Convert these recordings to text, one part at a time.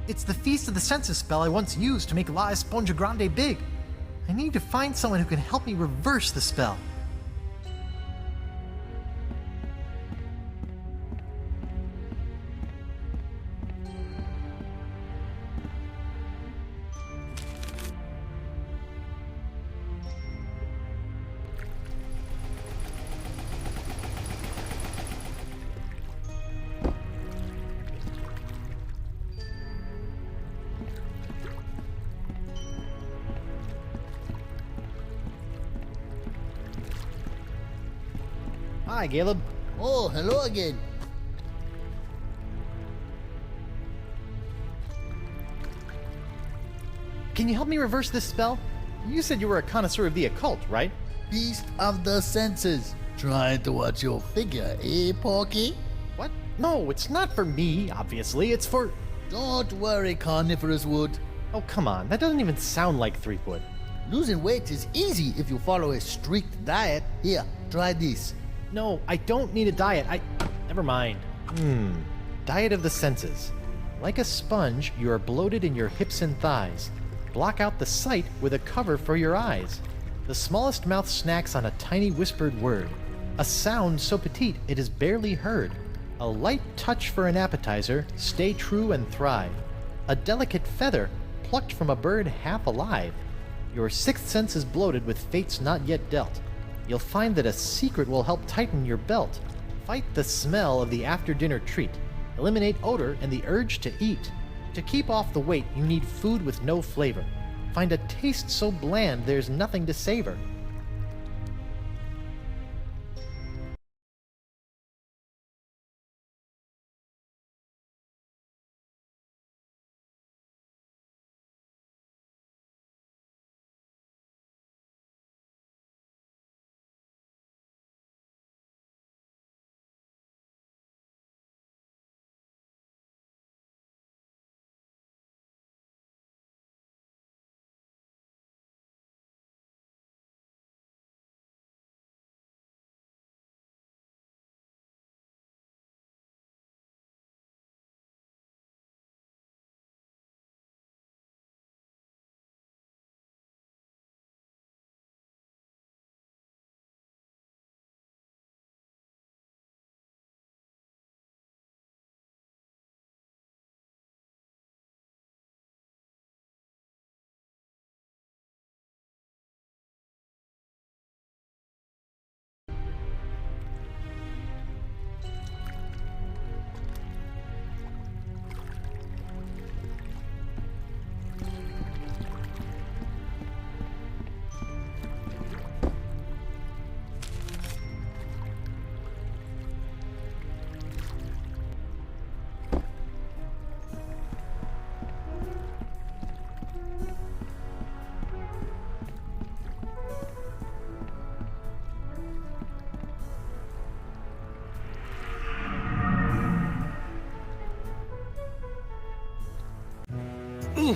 It's the Feast of the Senses spell I once used to make La Esponja Grande big. I need to find someone who can help me reverse the spell. Hi, Caleb. Oh, hello again. Can you help me reverse this spell? You said you were a connoisseur of the occult, right? Feast of the Senses. Trying to watch your figure, eh, Porky? What? No, it's not for me, obviously. It's for... Don't worry, Carnivorous Wood. Oh, come on. That doesn't even sound like Threepwood. Losing weight is easy if you follow a strict diet. Here, try this. No, I don't need a diet. Never mind. Diet of the senses. Like a sponge, you are bloated in your hips and thighs. Block out the sight with a cover for your eyes. The smallest mouth snacks on a tiny whispered word. A sound so petite it is barely heard. A light touch for an appetizer, stay true and thrive. A delicate feather, plucked from a bird half alive. Your sixth sense is bloated with fates not yet dealt. You'll find that a secret will help tighten your belt. Fight the smell of the after-dinner treat. Eliminate odor and the urge to eat. To keep off the weight, you need food with no flavor. Find a taste so bland there's nothing to savor. Ooh.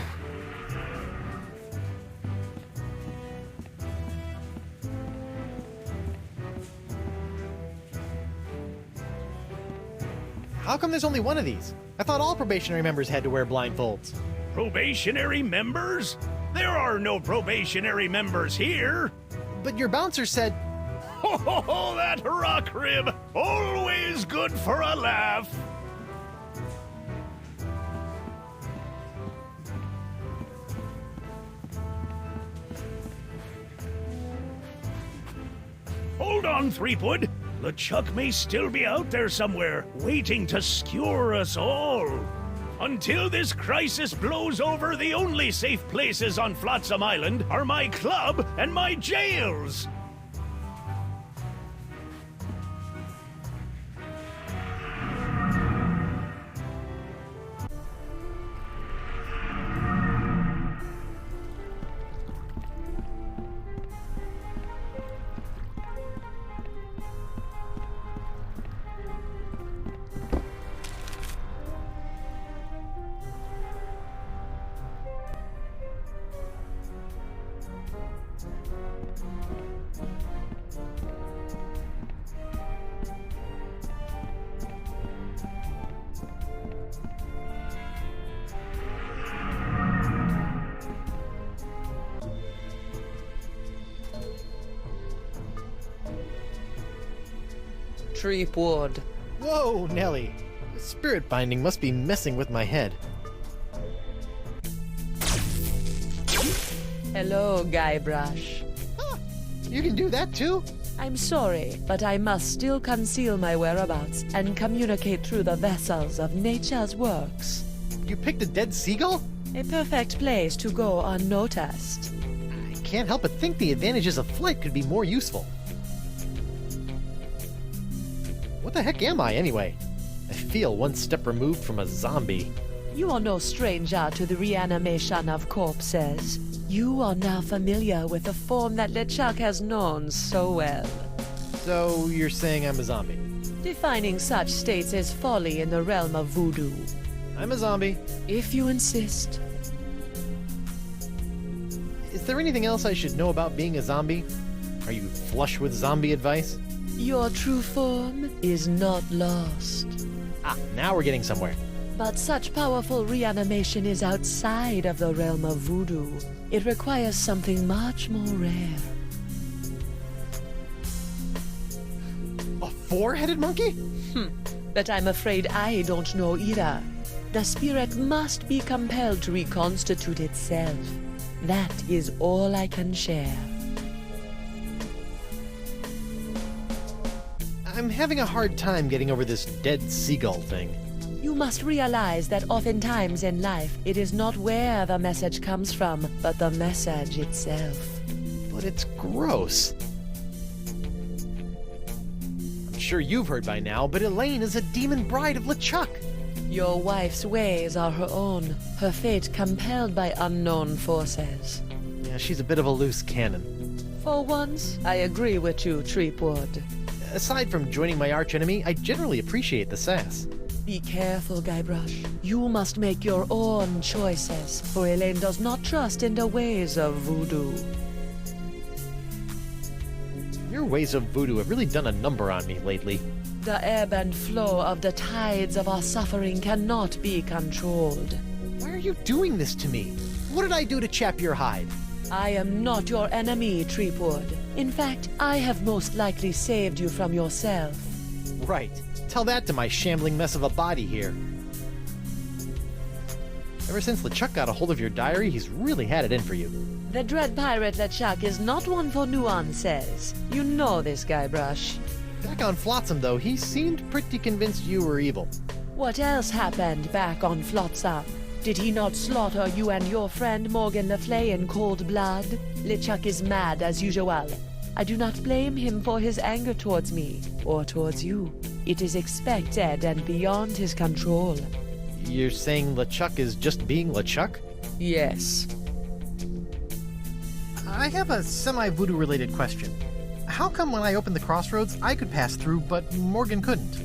How come there's only one of these? I thought all probationary members had to wear blindfolds. Probationary members? There are no probationary members here. But your bouncer said... Ho ho ho, that rock rib! Always good for a laugh. Hold on, Threepwood. LeChuck may still be out there somewhere, waiting to skewer us all. Until this crisis blows over, the only safe places on Flotsam Island are my club and my jails. Treepwood. Whoa, Nelly. Spirit binding must be messing with my head. Hello, Guybrush. You can do that too? I'm sorry, but I must still conceal my whereabouts and communicate through the vessels of nature's works. You picked a dead seagull? A perfect place to go unnoticed. I can't help but think the advantages of flight could be more useful. What the heck am I, anyway? I feel one step removed from a zombie. You are no stranger to the reanimation of corpses. You are now familiar with the form that LeChuck has known so well. So, you're saying I'm a zombie? Defining such states is folly in the realm of voodoo. I'm a zombie. If you insist. Is there anything else I should know about being a zombie? Are you flush with zombie advice? Your true form is not lost. Ah, now we're getting somewhere. But such powerful reanimation is outside of the realm of voodoo. It requires something much more rare. A four-headed monkey? But I'm afraid I don't know either. The spirit must be compelled to reconstitute itself. That is all I can share. I'm having a hard time getting over this dead seagull thing. You must realize that oftentimes in life, it is not where the message comes from, but the message itself. But it's gross. I'm sure you've heard by now, but Elaine is a demon bride of LeChuck. Your wife's ways are her own, her fate compelled by unknown forces. Yeah, she's a bit of a loose cannon. For once, I agree with you, Treepwood. Aside from joining my archenemy, I generally appreciate the sass. Be careful, Guybrush. You must make your own choices, for Elaine does not trust in the ways of voodoo. Your ways of voodoo have really done a number on me lately. The ebb and flow of the tides of our suffering cannot be controlled. Why are you doing this to me? What did I do to chap your hide? I am not your enemy, Treepwood. In fact, I have most likely saved you from yourself. Right. Tell that to my shambling mess of a body here. Ever since LeChuck got a hold of your diary, he's really had it in for you. The dread pirate LeChuck is not one for nuances. You know this, Guybrush. Back on Flotsam, though, he seemed pretty convinced you were evil. What else happened back on Flotsam? Did he not slaughter you and your friend Morgan Le Fay in cold blood? LeChuck is mad as usual. I do not blame him for his anger towards me, or towards you. It is expected and beyond his control. You're saying LeChuck is just being LeChuck? Yes. I have a semi-voodoo related question. How come when I opened the crossroads, I could pass through, but Morgan couldn't?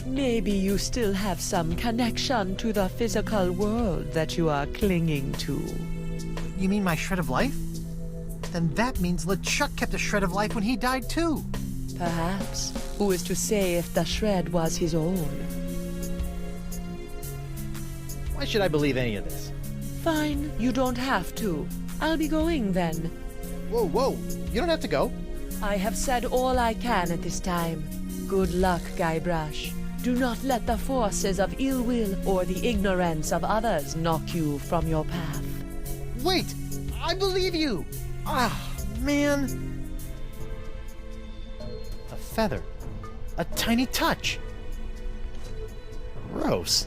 Maybe you still have some connection to the physical world that you are clinging to. You mean my shred of life? Then that means LeChuck kept a shred of life when he died too. Perhaps. Who is to say if the shred was his own? Why should I believe any of this? Fine, you don't have to. I'll be going then. Whoa, whoa, you don't have to go. I have said all I can at this time. Good luck, Guybrush. Do not let the forces of ill will or the ignorance of others knock you from your path. Wait, I believe you! Ah, man. A feather. A tiny touch. Gross.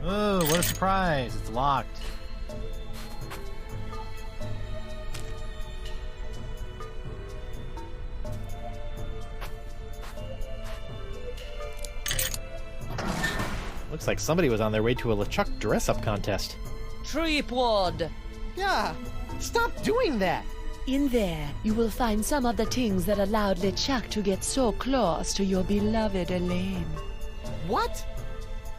Oh, what a surprise. It's locked. Looks like somebody was on their way to a LeChuck dress-up contest. Treepwood! Yeah, stop doing that! In there, you will find some of the things that allowed LeChuck to get so close to your beloved Elaine. What?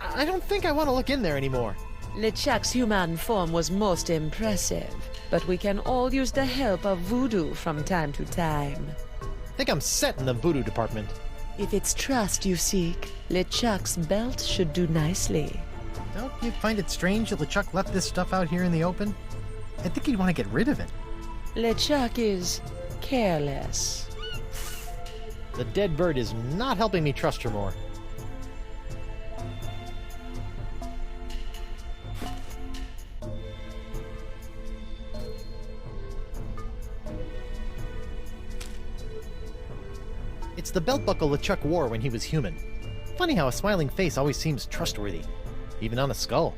I don't think I want to look in there anymore. LeChuck's human form was most impressive, but we can all use the help of voodoo from time to time. I think I'm set in the voodoo department. If it's trust you seek, LeChuck's belt should do nicely. Don't you find it strange that LeChuck left this stuff out here in the open? I think he'd want to get rid of it. LeChuck is careless. The dead bird is not helping me trust her more. It's the belt buckle LeChuck wore when he was human. Funny how a smiling face always seems trustworthy, even on a skull.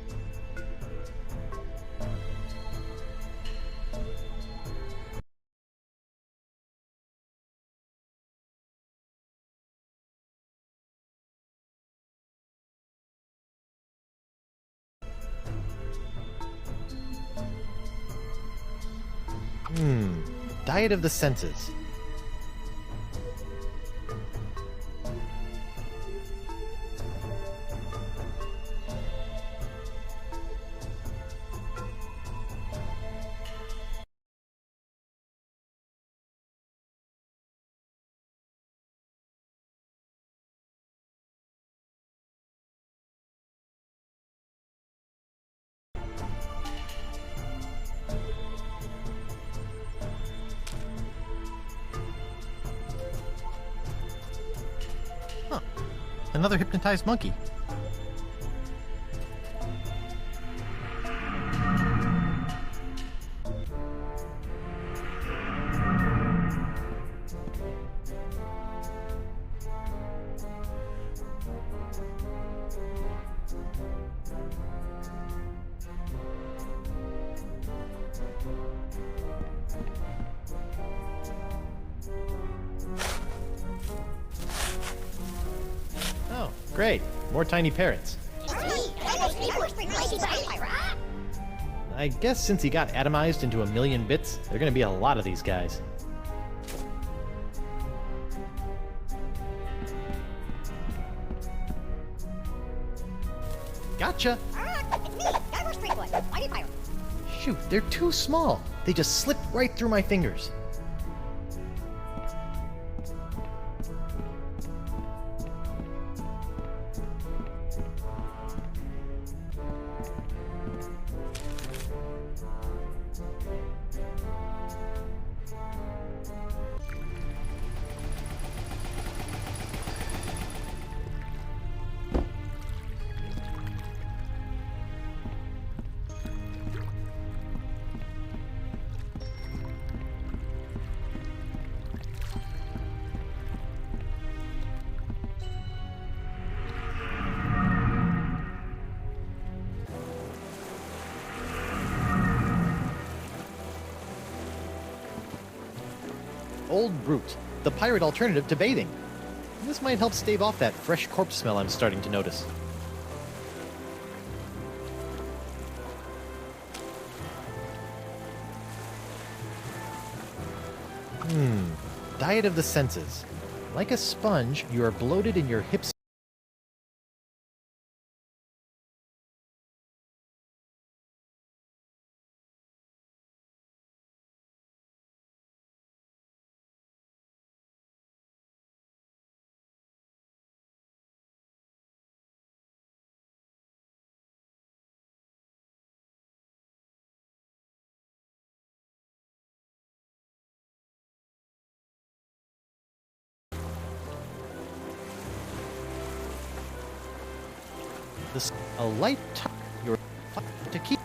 Diet of the senses. Huh. Another hypnotized monkey. Oh, great. More tiny parrots. I guess since he got atomized into a million bits, there are going to be a lot of these guys. Gotcha! Shoot, they're too small. They just slip right through my fingers. Old Brute, the pirate alternative to bathing. This might help stave off that fresh corpse smell I'm starting to notice. Diet of the senses. Like a sponge, you are bloated in your hips. A light touch your to keep.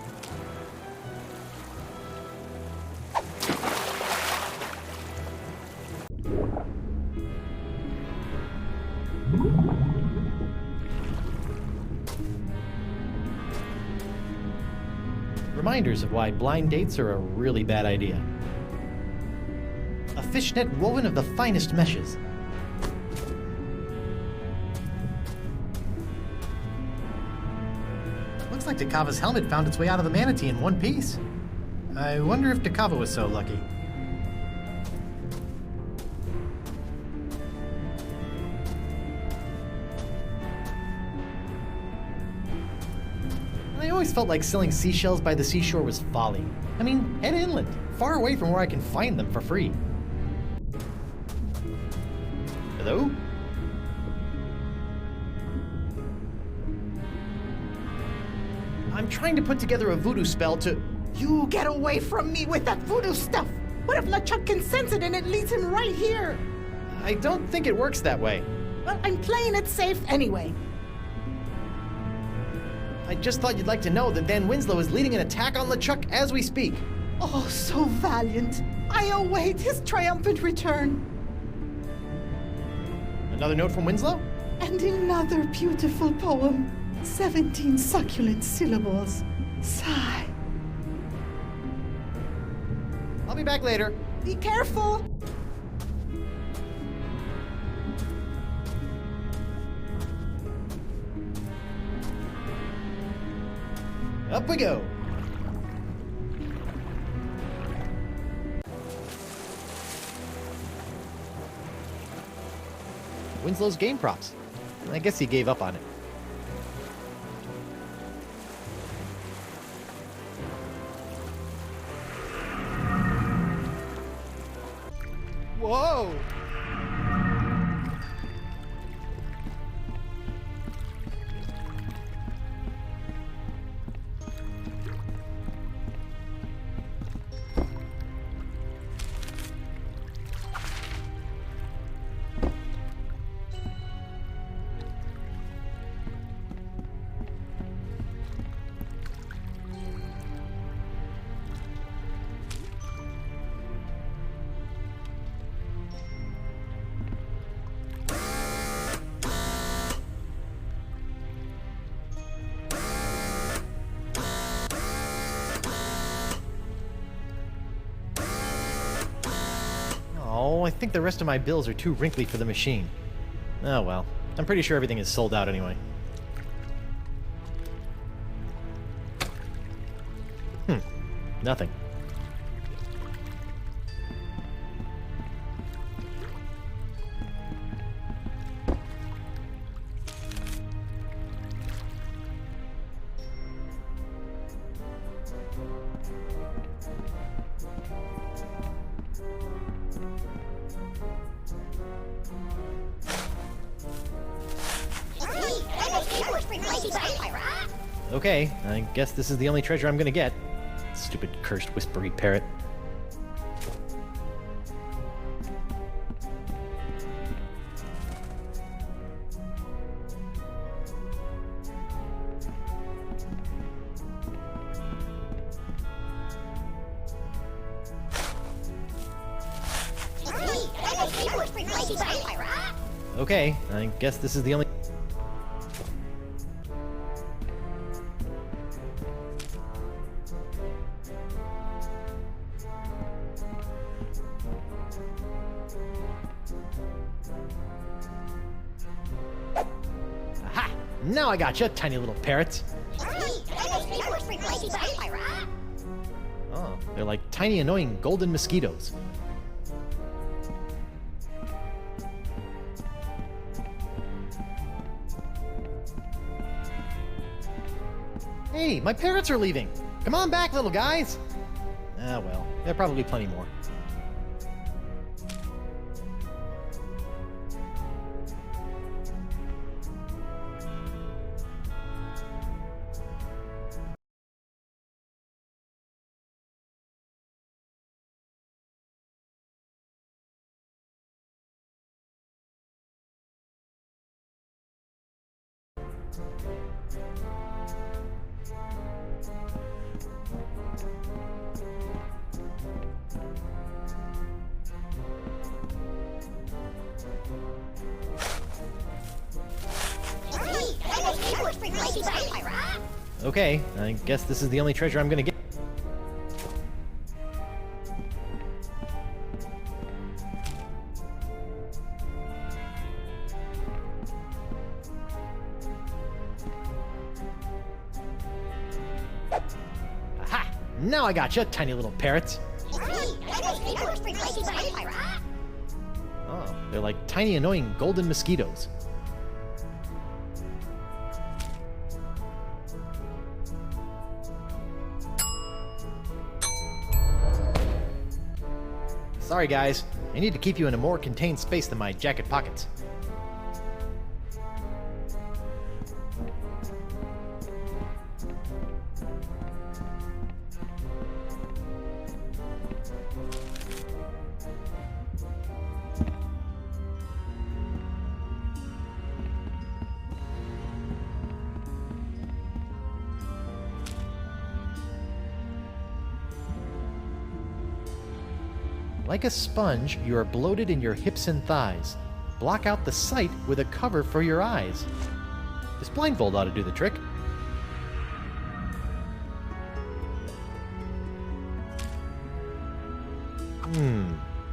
Reminders of why blind dates are a really bad idea. A fishnet woven of the finest meshes. Looks like Dakava's helmet found its way out of the manatee in one piece. I wonder if Dakava was so lucky. I always felt like selling seashells by the seashore was folly. I mean, head inland, far away from where I can find them for free. Hello? I'm trying to put together a voodoo spell to... You get away from me with that voodoo stuff! What if LeChuck can sense it and it leads him right here? I don't think it works that way. Well, I'm playing it safe anyway. I just thought you'd like to know that Van Winslow is leading an attack on LeChuck as we speak. Oh, so valiant. I await his triumphant return. Another note from Winslow? And another beautiful poem. 17 succulent syllables. Sigh. I'll be back later. Be careful. Up we go. Winslow's game props. I guess he gave up on it. Whoa! Oh, I think the rest of my bills are too wrinkly for the machine. Oh well, I'm pretty sure everything is sold out anyway. Nothing. Okay, I guess this is the only treasure I'm gonna get. Stupid cursed whispery parrot. Okay, I guess this is the only... Aha! Now I gotcha, tiny little parrots. Oh, they're like tiny annoying golden mosquitoes. Hey, my parrots are leaving! Come on back, little guys! Ah, well, there are probably plenty more. Okay, I guess this is the only treasure I'm gonna get. Aha! Now I gotcha, tiny little parrots. Oh, they're like tiny annoying golden mosquitoes. Sorry guys, I need to keep you in a more contained space than my jacket pockets. Like a sponge, you are bloated in your hips and thighs. Block out the sight with a cover for your eyes. This blindfold ought to do the trick.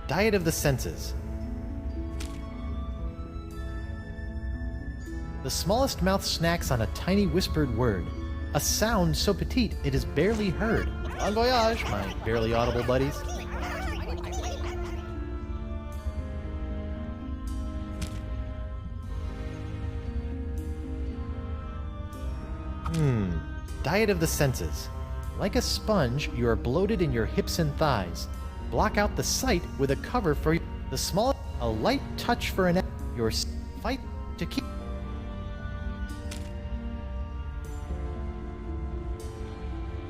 Diet of the senses. The smallest mouth snacks on a tiny whispered word. A sound so petite it is barely heard. Bon voyage, my barely audible buddies. Diet of the senses. Like a sponge, you are bloated in your hips and thighs. Block out the sight with a cover for the small. A light touch for your fight to keep.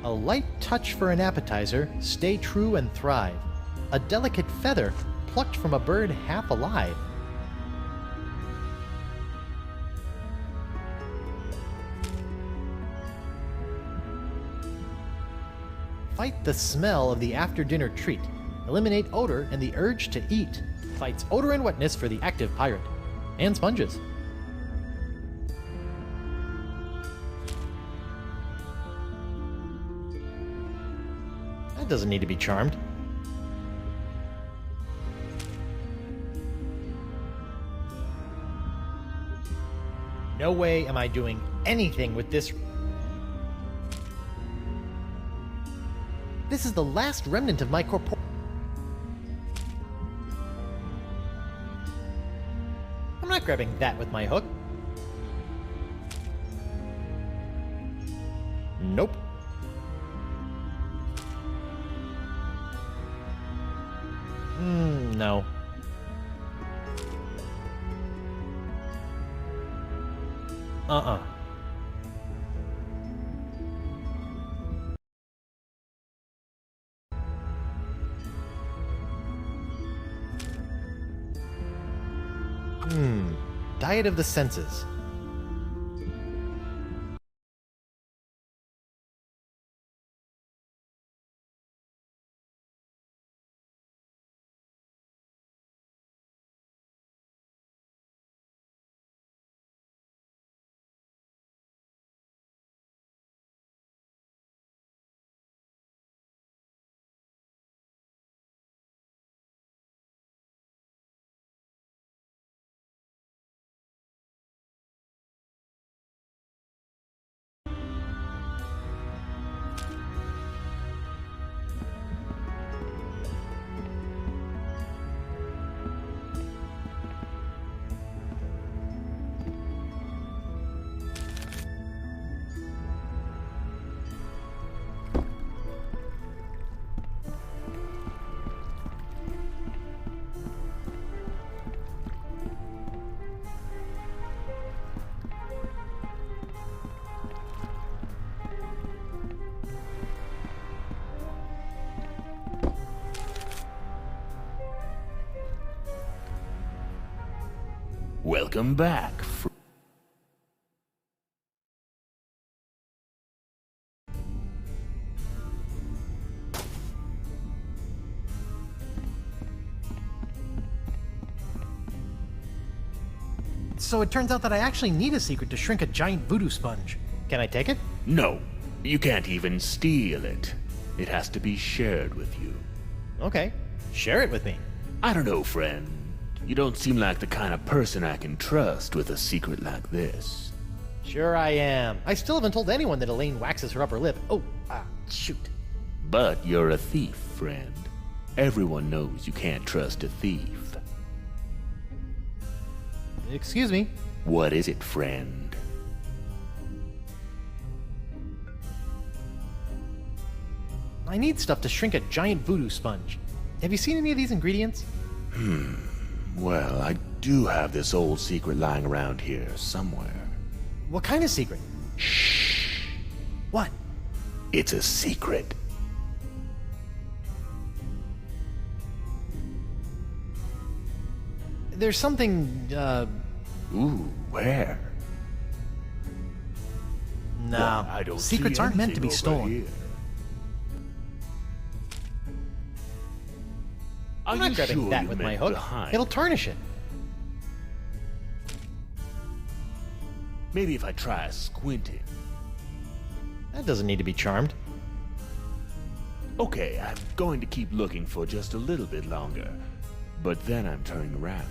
A light touch for an appetizer, stay true and thrive. A delicate feather plucked from a bird half alive. Fight the smell of the after-dinner treat. Eliminate odor and the urge to eat. Fights odor and wetness for the active pirate. And sponges. That doesn't need to be charmed. No way am I doing anything with this. This is the last remnant of my corpor. I'm not grabbing that with my hook. Nope. No. Diet of the senses. Welcome back. So it turns out that I actually need a secret to shrink a giant voodoo sponge. Can I take it? No, you can't even steal it. It has to be shared with you. Okay, share it with me. I don't know, friend. You don't seem like the kind of person I can trust with a secret like this. Sure I am. I still haven't told anyone that Elaine waxes her upper lip. Oh, shoot. But you're a thief, friend. Everyone knows you can't trust a thief. Excuse me. What is it, friend? I need stuff to shrink a giant voodoo sponge. Have you seen any of these ingredients? Well, I do have this old secret lying around here somewhere. What kind of secret? Shh. What? It's a secret. There's something, Ooh, where? No. Well, I don't Secrets see aren't meant to be anything over stolen. here. Are I'm not you grabbing sure that you with my meant hook. behind? It'll tarnish it. Maybe if I try squinting. That doesn't need to be charmed. Okay, I'm going to keep looking for just a little bit longer. But then I'm turning around.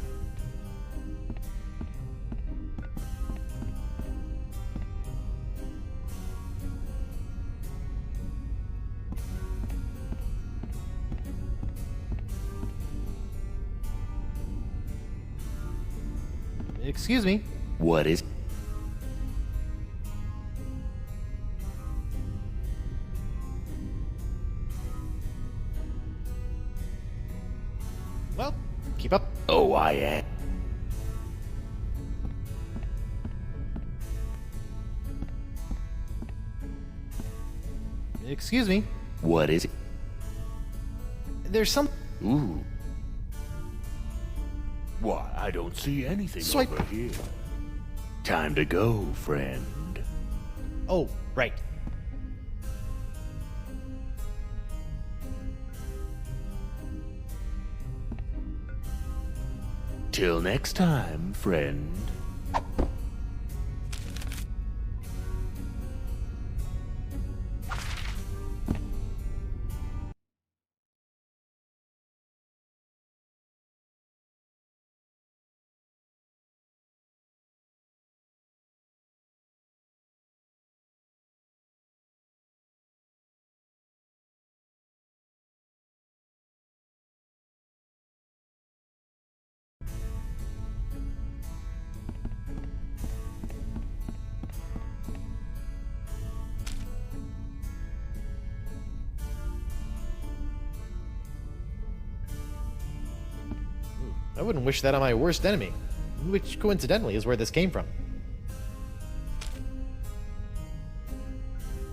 Excuse me. What is... Well, keep up. Oh, I am. Excuse me. What is it? There's some... Ooh. Why, I don't see anything Swipe. over here. Time to go, friend. Oh, right. Till next time, friend. I wouldn't wish that on my worst enemy, which coincidentally is where this came from.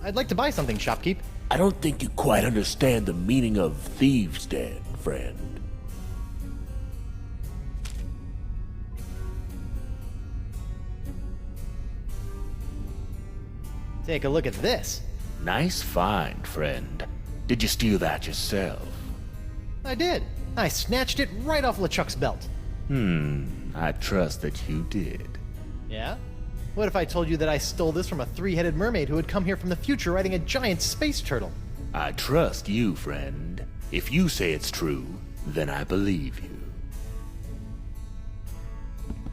I'd like to buy something, shopkeep. I don't think you quite understand the meaning of thieves' den, friend. Take a look at this. Nice find, friend. Did you steal that yourself? I did. I snatched it right off LeChuck's belt. I trust that you did. Yeah? What if I told you that I stole this from a three-headed mermaid who had come here from the future riding a giant space turtle? I trust you, friend. If you say it's true, then I believe you.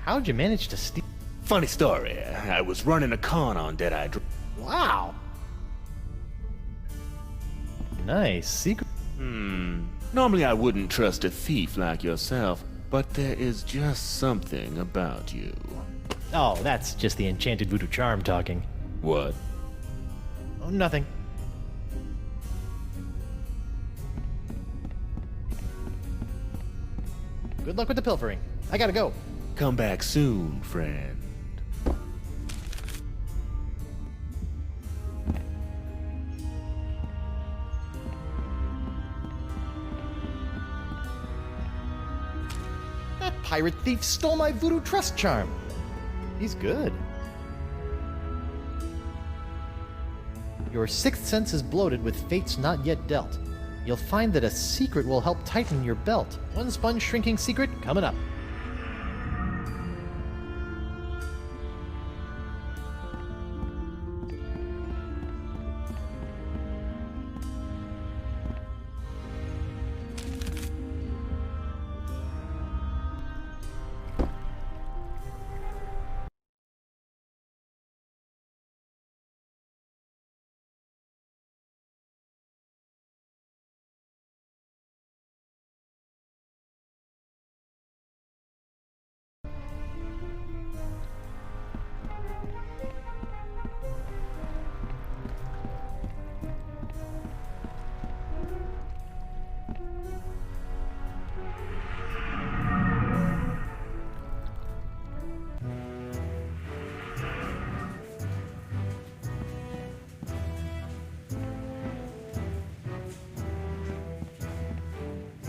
How'd you manage to steal... Funny story. I was running a con on Deadeye Drive. Wow! Nice secret... Normally I wouldn't trust a thief like yourself, but there is just something about you. Oh, that's just the enchanted voodoo charm talking. What? Oh, nothing. Good luck with the pilfering. I gotta go. Come back soon, friend. That pirate thief stole my voodoo trust charm. He's good. Your sixth sense is bloated with fates not yet dealt. You'll find that a secret will help tighten your belt. One sponge shrinking secret coming up.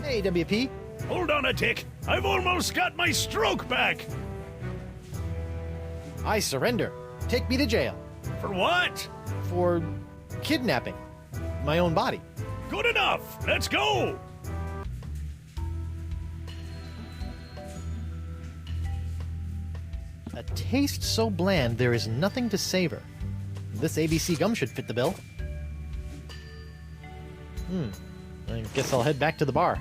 Hey, WP. Hold on a tick. I've almost got my stroke back. I surrender. Take me to jail. For what? For kidnapping my own body. Good enough. Let's go. taste so bland there is nothing to savor. This ABC gum should fit the bill. I guess I'll head back to the bar.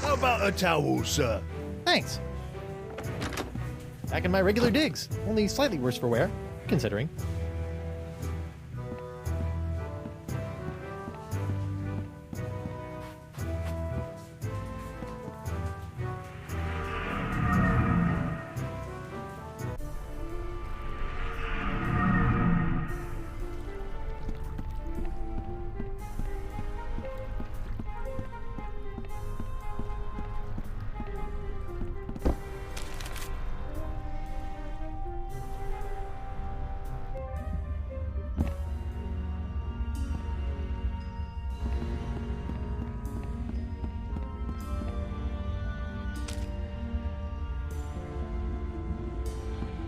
How about a towel, sir? Thanks. Back in my regular digs, only slightly worse for wear, considering.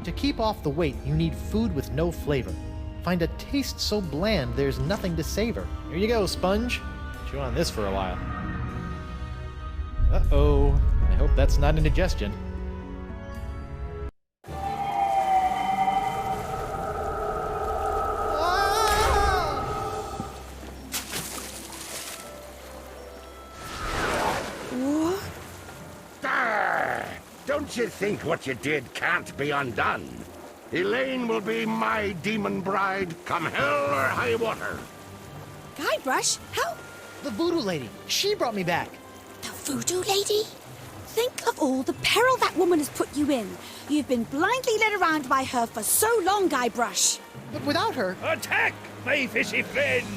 To keep off the weight, you need food with no flavor. Find a taste so bland there's nothing to savor. Here you go, sponge. Chew on this for a while. Uh-oh. I hope that's not indigestion. Don't you think what you did can't be undone? Elaine will be my demon bride, come hell or high water. Guybrush, how? The voodoo lady. She brought me back. The voodoo lady? Think of all the peril that woman has put you in. You've been blindly led around by her for so long, Guybrush. But without her... Attack, my fishy friends!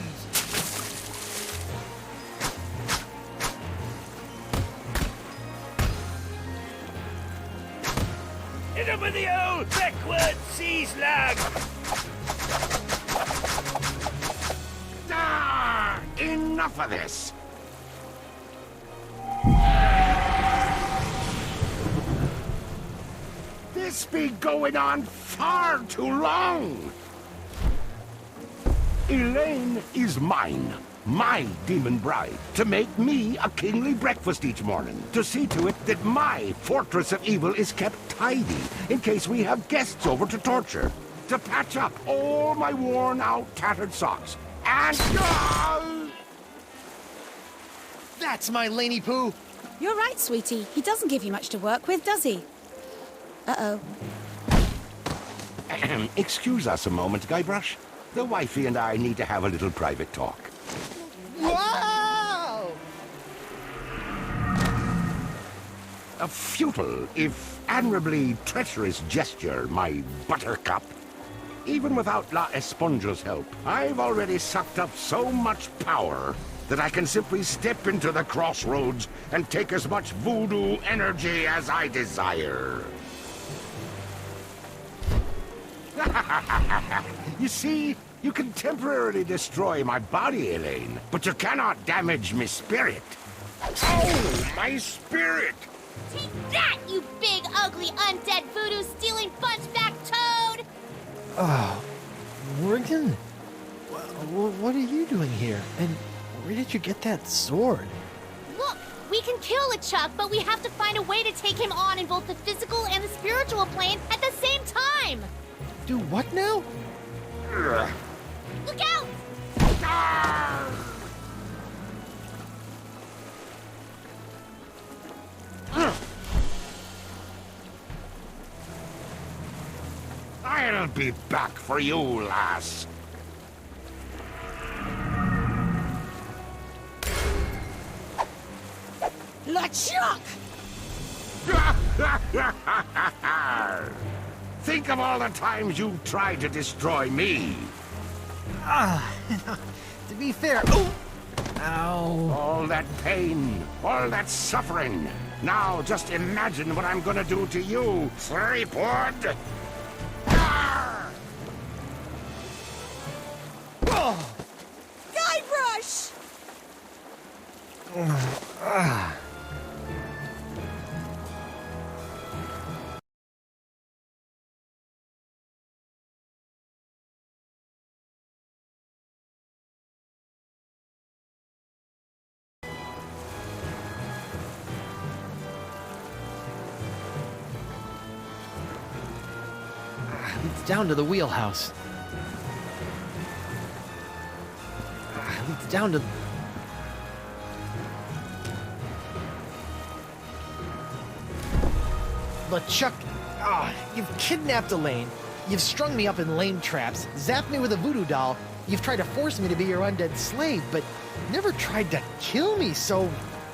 Hit him with the old backward sea slug! Enough of this! This be going on far too long! Elaine is mine, my demon bride, to make me a kingly breakfast each morning, to see to it that my fortress of evil is kept tidy in case we have guests over to torture, to patch up all my worn-out, tattered socks, and... That's my Laney Poo! You're right, sweetie. He doesn't give you much to work with, does he? Uh-oh. Excuse us a moment, Guybrush. The wifey and I need to have a little private talk. Wow! A futile, if admirably treacherous gesture, my buttercup. Even without La Esponja's help, I've already sucked up so much power that I can simply step into the crossroads and take as much voodoo energy as I desire. You see, you can temporarily destroy my body, Elaine, but you cannot damage my spirit. Oh, my spirit! Take that, you big, ugly, undead voodoo-stealing bunchback toad! Oh, Morgan? What are you doing here? And where did you get that sword? Look, we can kill LeChuck, but we have to find a way to take him on in both the physical and the spiritual plane at the same time! Do what now? Look out! I'll be back for you, lass. LeChuck! Think of all the times you've tried to destroy me. To be fair... Oh! Ow. All that pain, all that suffering. Now just imagine what I'm gonna do to you, three-pod. Guybrush! Leads down to the wheelhouse. Leads down to... LeChuck, you've kidnapped Elaine. You've strung me up in lame traps, zapped me with a voodoo doll. You've tried to force me to be your undead slave, but never tried to kill me so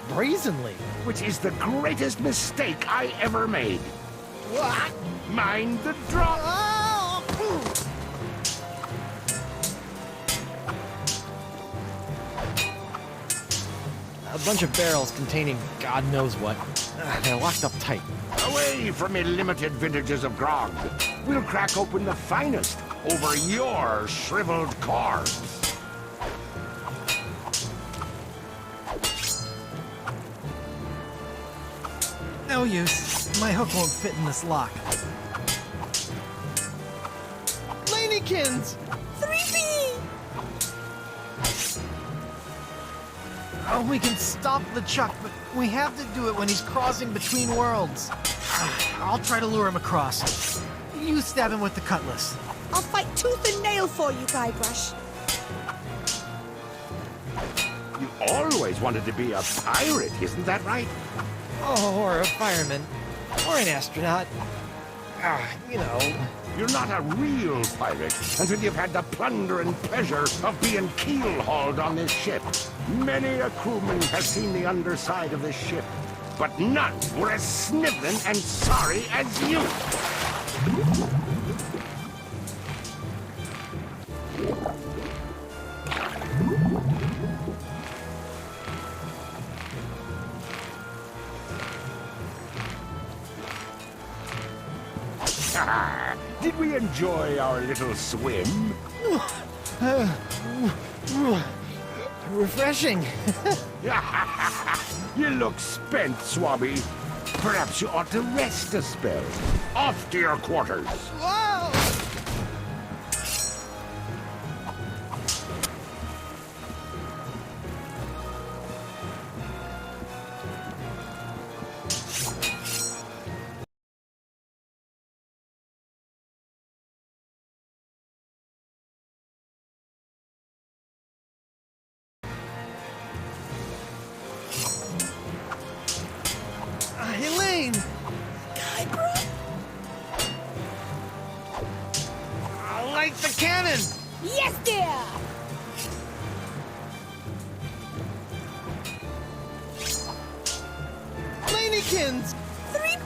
brazenly. Which is the greatest mistake I ever made. What? Mind the drop. A bunch of barrels containing God knows what. They're locked up tight. Away from me limited vintages of grog. We'll crack open the finest over your shriveled corpse. No use. My hook won't fit in this lock. Lanykins! 3B! Oh, we can stop LeChuck, but we have to do it when he's crossing between worlds. I'll try to lure him across. You stab him with the cutlass. I'll fight tooth and nail for you, Guybrush. You always wanted to be a pirate, isn't that right? Oh, or a fireman. Or an astronaut. You know. You're not a real pirate until you've had the plunder and pleasure of being keel-hauled on this ship. Many a crewman has seen the underside of this ship, but none were as sniveling and sorry as you. Did we enjoy our little swim? Refreshing. You look spent, Swabby. Perhaps you ought to rest a spell. Off to your quarters. Whoa! Elaine! Guybrush? I like the cannon! Yes, dear! Lanykins! 3...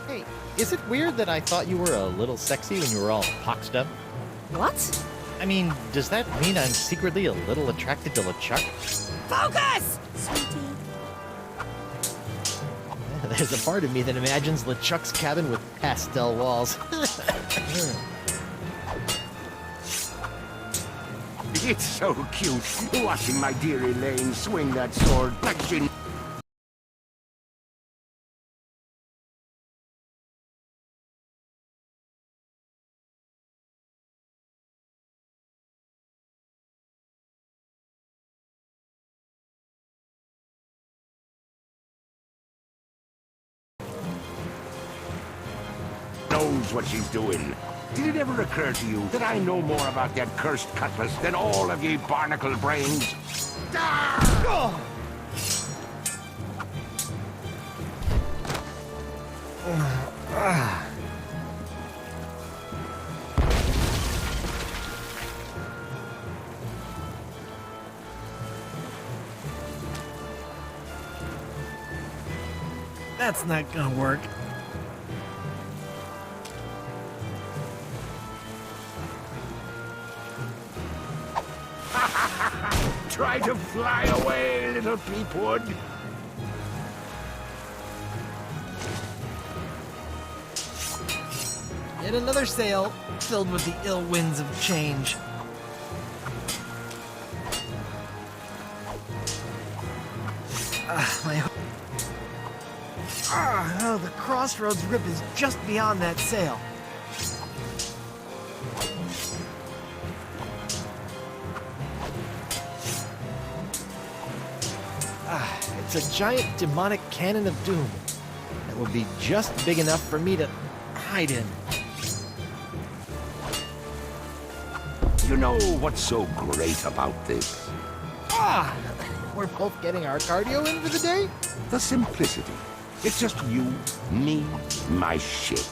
Hey, is it weird that I thought you were a little sexy when you were all poxed up? What? I mean, does that mean I'm secretly a little attracted to LeChuck? Focus! Sweetie. There's a part of me that imagines LeChuck's cabin with pastel walls. It's so cute, watching my dear Elaine swing that sword like she... knows what she's doing. Did it ever occur to you that I know more about that cursed cutlass than all of ye barnacle brains? Ah! That's not gonna work. Try to fly away, little peepwood. Yet another sail filled with the ill winds of change. The crossroads rip is just beyond that sail. It's a giant demonic cannon of doom that would be just big enough for me to... hide in. You know what's so great about this? Ah! We're both getting our cardio in for the day? The simplicity. It's just you, me, my shit.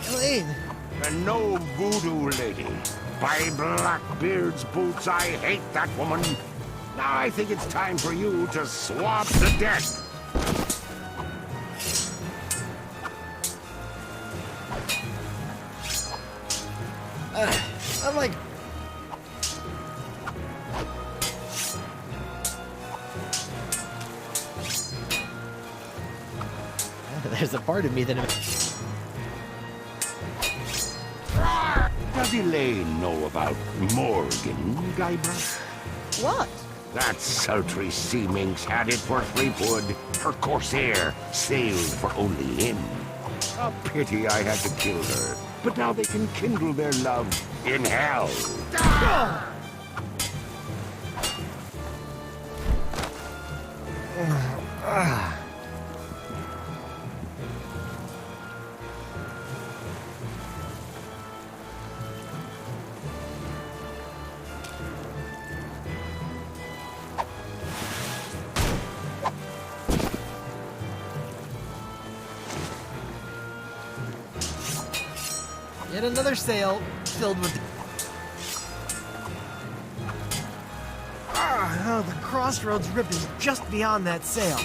Elaine! And no voodoo lady. By Blackbeard's boots, I hate that woman. Now I think it's time for you to swab the deck. I'm like... There's a part of me that... Does Elaine know about Morgan, Guybrush? What? That sultry sea minx had it for Threepwood. Her corsair sailed for only him. A pity I had to kill her. But now they can kindle their love in hell. Yet another sail filled with... Oh, the crossroads rip is just beyond that sail.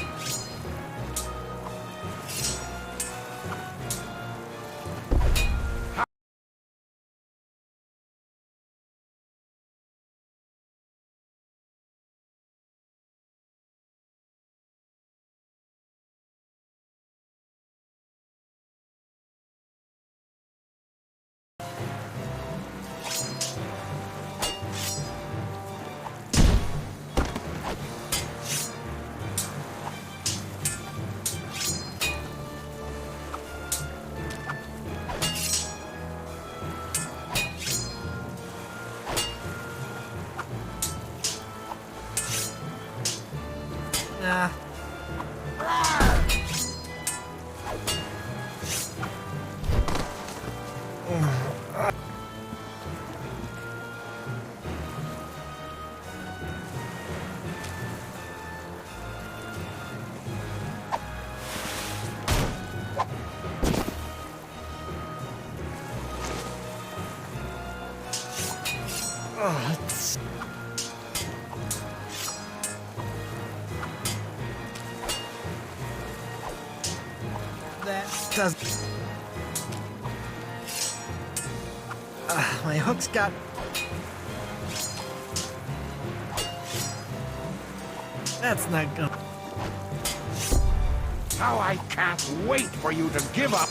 That does... my hook's got... That's not good. Now I can't wait for you to give up.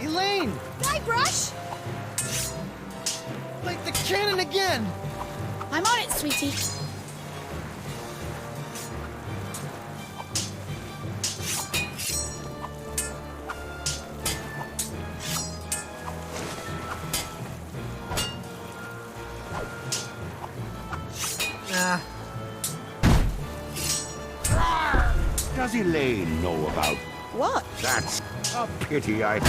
Elaine! Guybrush! Like the cannon again! I'm on it, sweetie. Does Elaine know about... What? That's a pity I...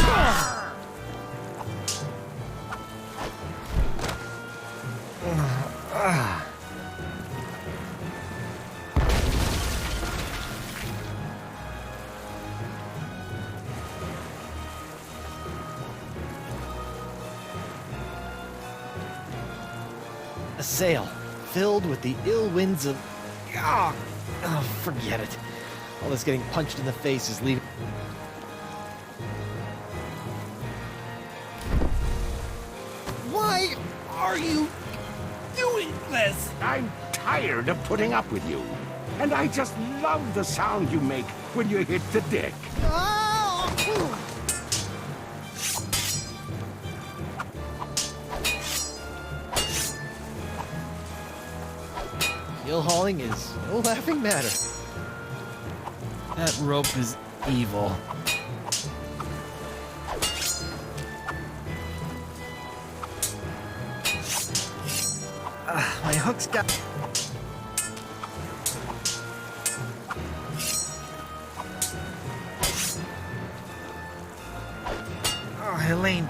sail, filled with the ill winds of... Oh, forget it. All this getting punched in the face is leaving... Why are you doing this? I'm tired of putting up with you. And I just love the sound you make when you hit the deck. Keel hauling is no laughing matter. That rope is evil. My hook's got... Oh, Elaine.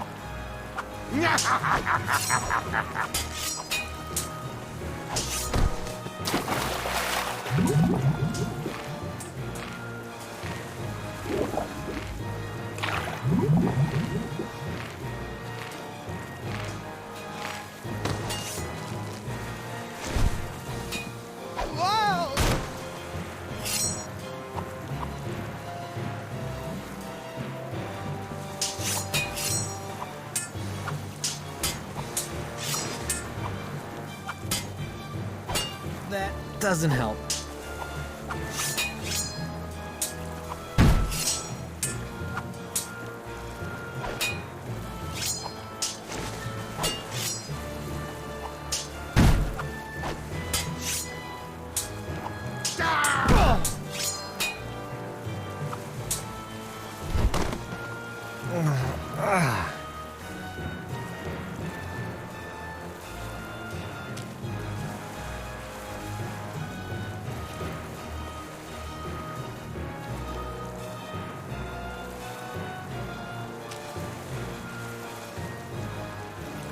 That doesn't help.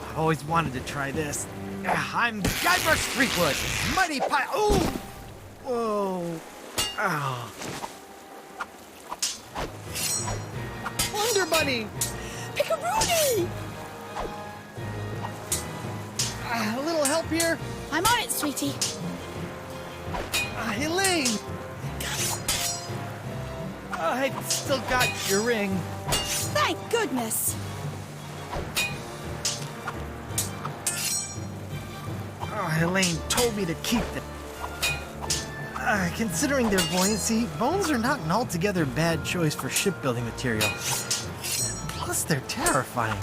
I've always wanted to try this. I'm Guybrush Threepwood, mighty pie. Ooh! Whoa! Oh. Wonder Bunny! Pickaroonie! A little help here? I'm on it, sweetie. Elaine! I still got your ring. Thank goodness. Oh, Elaine told me to keep them. Considering their buoyancy, bones are not an altogether bad choice for shipbuilding material. Plus, they're terrifying.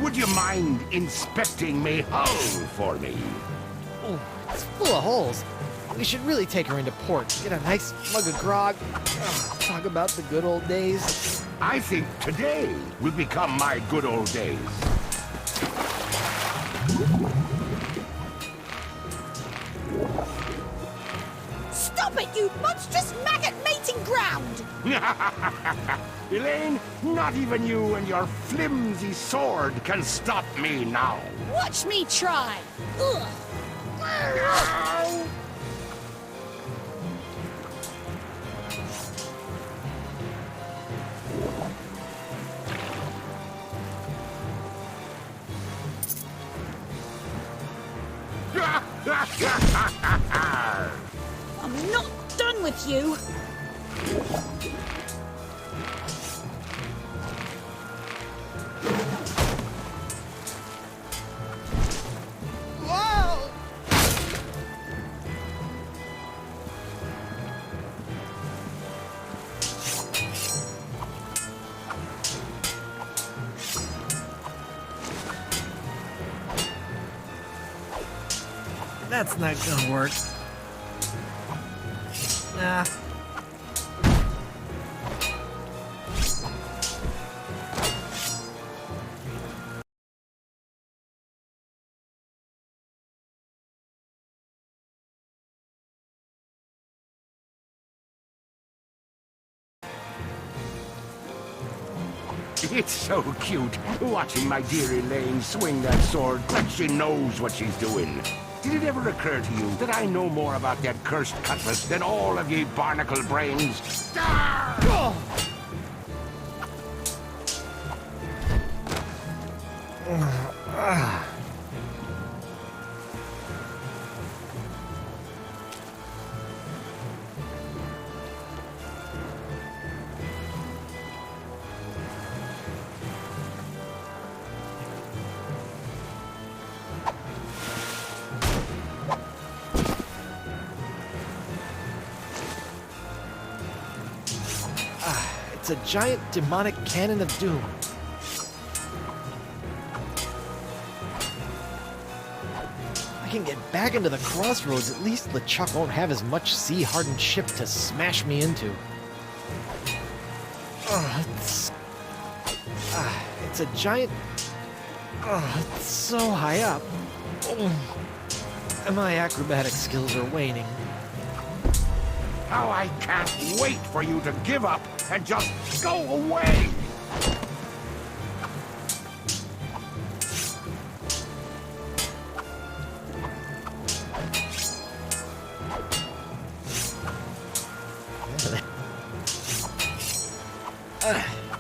Would you mind inspecting me hull for me? Oh, it's full of holes. We should really take her into port. Get a nice mug of grog. Talk about the good old days. I think today will become my good old days. Stop it, you monstrous maggot mating ground! Elaine, not even you and your flimsy sword can stop me now. Watch me try! Ugh. I'm not done with you! Whoa! That's not gonna work. Nah. It's so cute, watching my dear Elaine swing that sword like she knows what she's doing. Did it ever occur to you that I know more about that cursed cutlass than all of ye barnacle brains? Oh. It's a giant demonic cannon of doom. If I can get back into the crossroads, at least LeChuck won't have as much sea-hardened ship to smash me into. It's a giant... it's so high up. And my acrobatic skills are waning. How I can't wait for you to give up and just go away!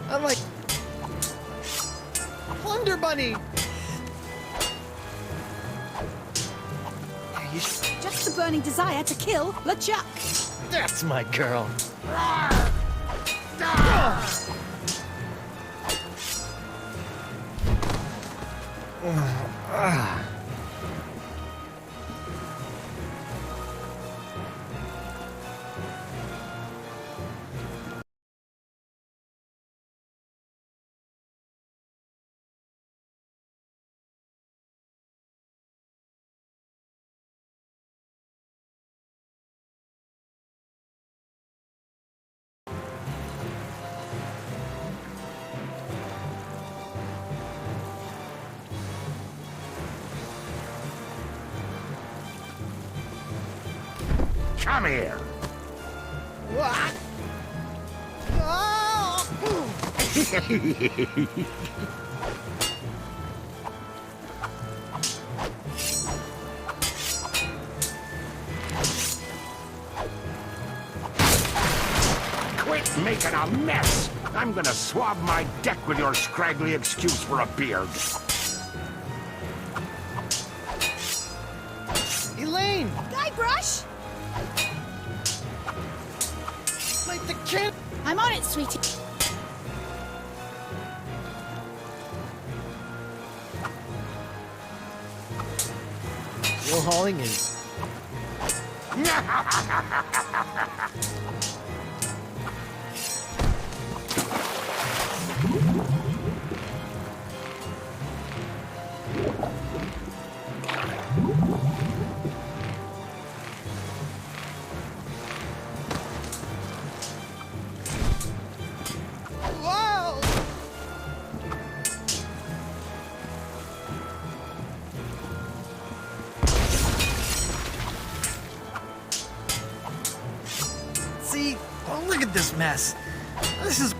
I'm like... Plunder Bunny! Just the burning desire to kill LeChuck. That's my girl. Come here! What? Quit making a mess! I'm gonna swab my deck with your scraggly excuse for a beard. Elaine! Guybrush! Light the can... I'm on it, sweetie. Will hauling is... Whoa! See? Oh, look at this mess. This is...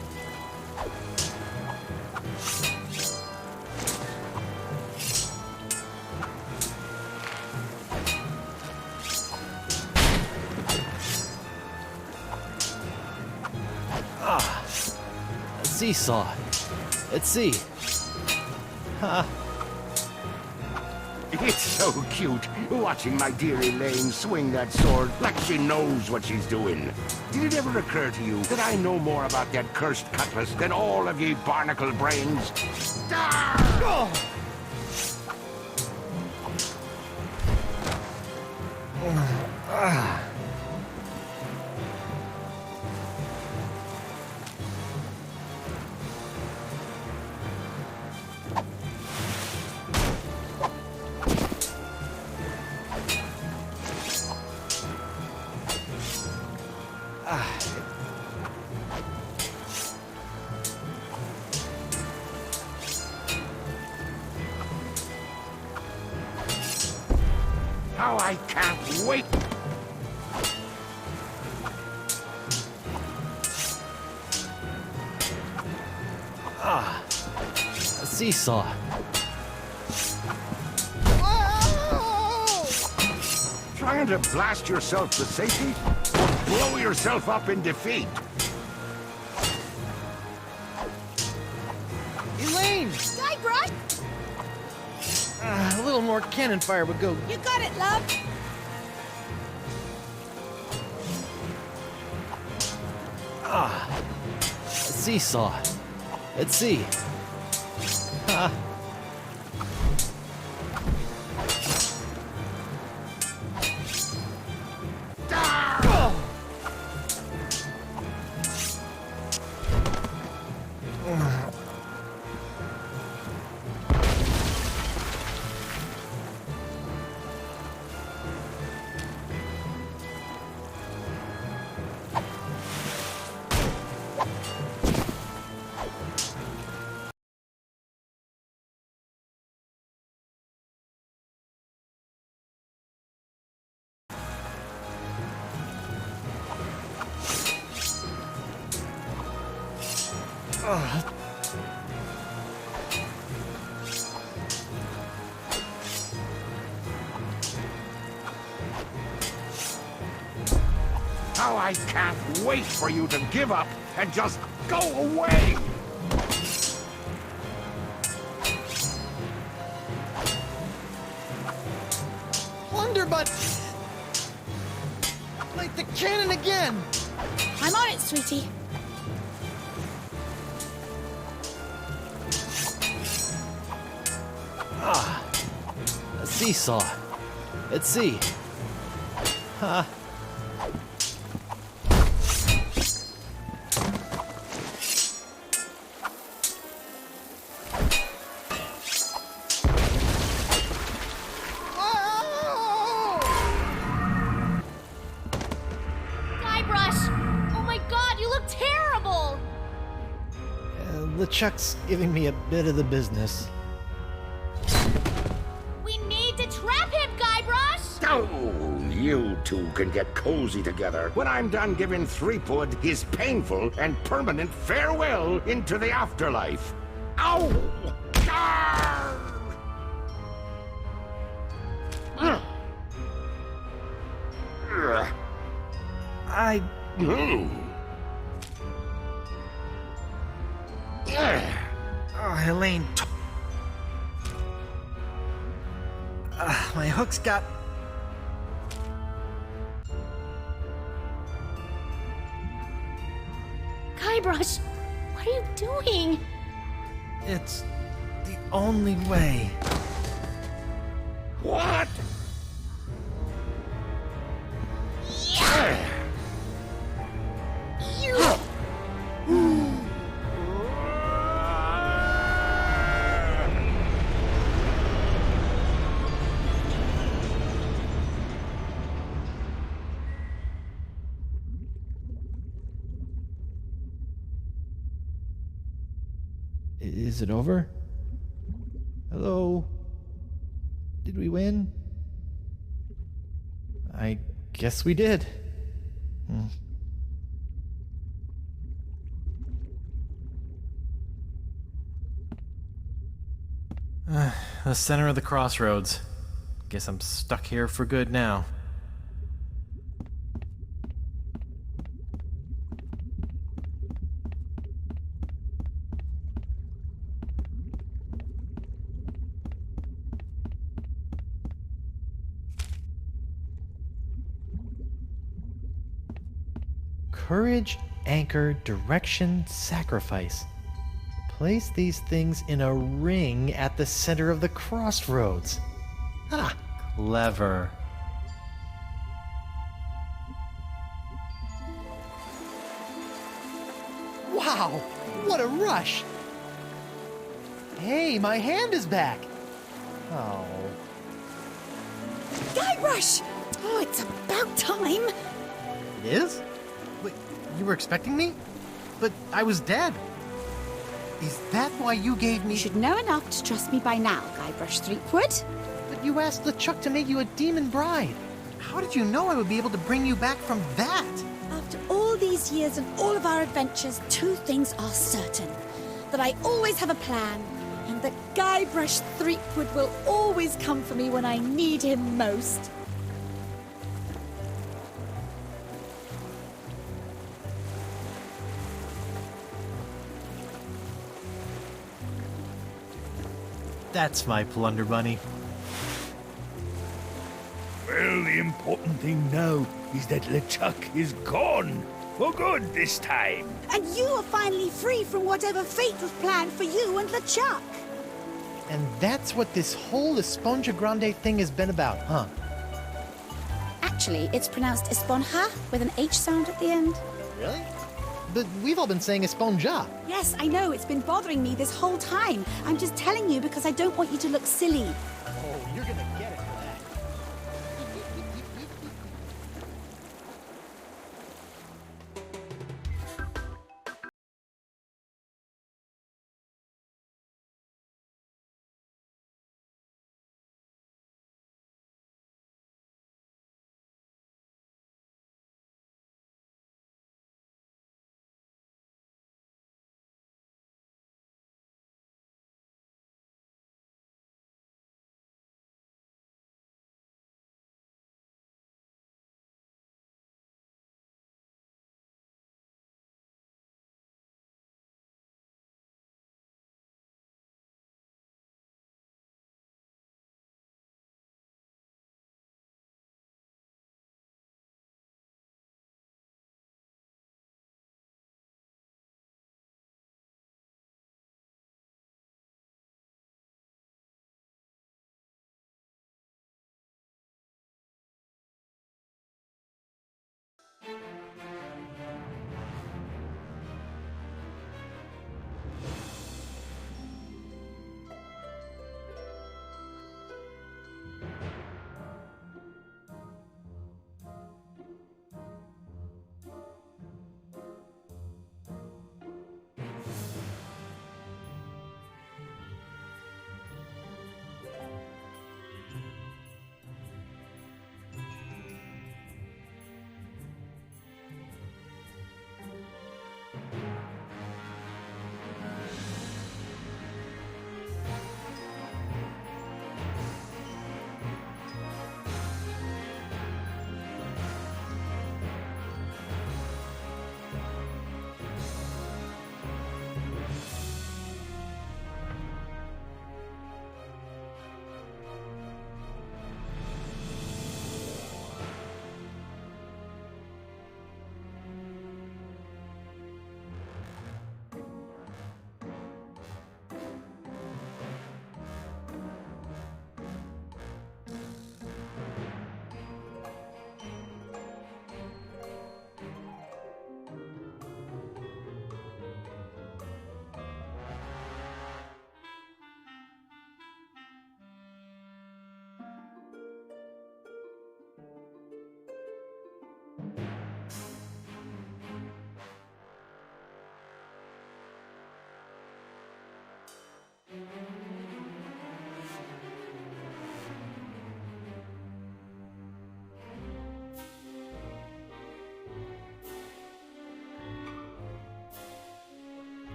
A seesaw. Let's see. Ha. It's so cute, watching my dear Elaine swing that sword like she knows what she's doing. Did it ever occur to you that I know more about that cursed cutlass than all of ye barnacle brains? Ah! How I can't wait! A seesaw. Trying to blast yourself to safety or blow yourself up in defeat? Elaine! Guybrush! A little more cannon fire would go. You got it, love. A seesaw. Let's see. Ha. How I can't wait for you to give up and just go away! Blunderbutt! Light the cannon again! I'm on it, sweetie. A seesaw. Let's see. Ha. Guybrush! Oh my god, you look terrible! LeChuck's giving me a bit of the business. We need to trap him, Guybrush! Oh, you two can get cozy together when I'm done giving Threepwood his painful and permanent farewell into the afterlife. Ow! Arr! Ugh. I... Ugh. Oh, Elaine... my hook's got... Guybrush, what are you doing? It's the only way. What? Is it over? Hello? Did we win? I guess we did. The center of the crossroads. Guess I'm stuck here for good now. Courage, anchor, direction, sacrifice. Place these things in a ring at the center of the crossroads. Ah, Clever. wow! What a rush! Hey, my hand is back! Oh. Guybrush! Oh, it's about time. It is? Wait, you were expecting me? But I was dead. Is that why you gave me... You should know enough to trust me by now, Guybrush Threepwood. But you asked LeChuck to make you a demon bride. How did you know I would be able to bring you back from that? After all these years and all of our adventures, two things are certain. That I always have a plan, and that Guybrush Threepwood will always come for me when I need him most. That's my plunder bunny. Well, the important thing now is that LeChuck is gone. For good this time. And you are finally free from whatever fate was planned for you and LeChuck. And that's what this whole esponja grande thing has been about, huh? Actually, it's pronounced esponja with an H sound at the end. Really? But we've all been saying esponja. Yes, I know. It's been bothering me this whole time. I'm just telling you because I don't want you to look silly. Oh, you're gonna get it.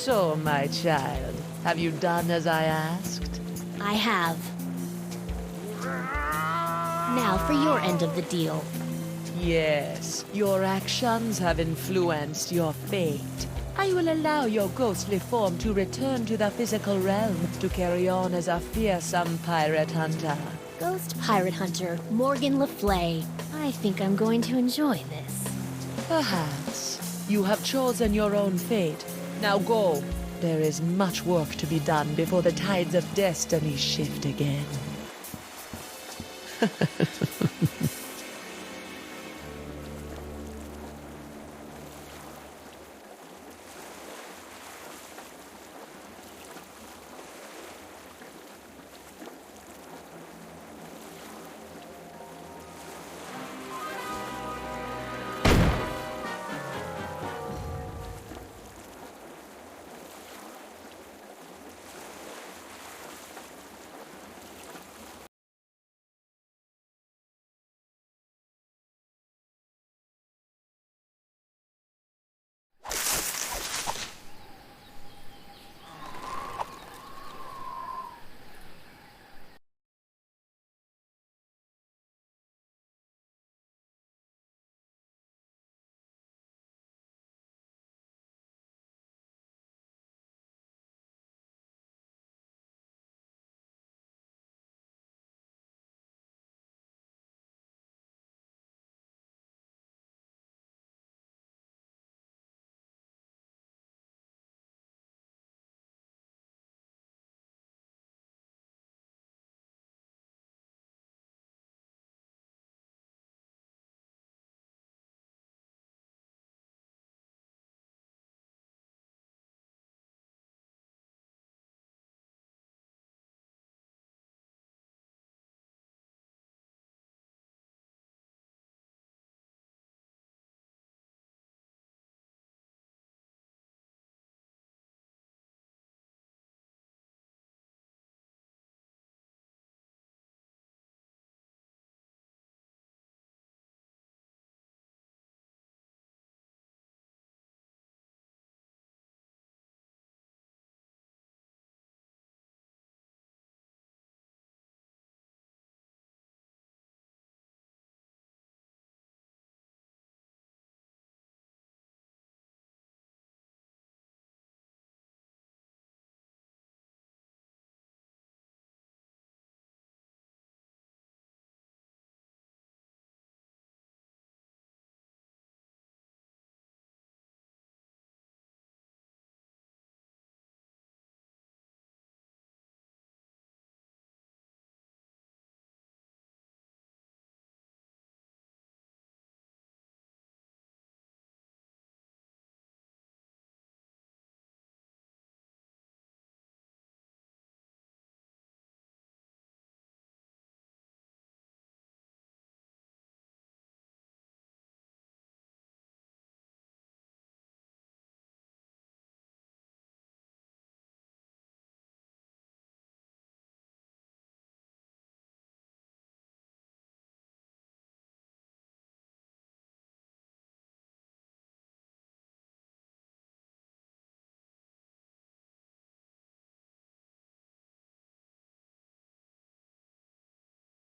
So, my child, have you done as I asked? I have. Now for your end of the deal. Yes, your actions have influenced your fate. I will allow your ghostly form to return to the physical realm to carry on as a fearsome pirate hunter. Ghost pirate hunter Morgan Le Fay. I think I'm going to enjoy this. Perhaps. You have chosen your own fate. Now go. There is much work to be done before the tides of destiny shift again.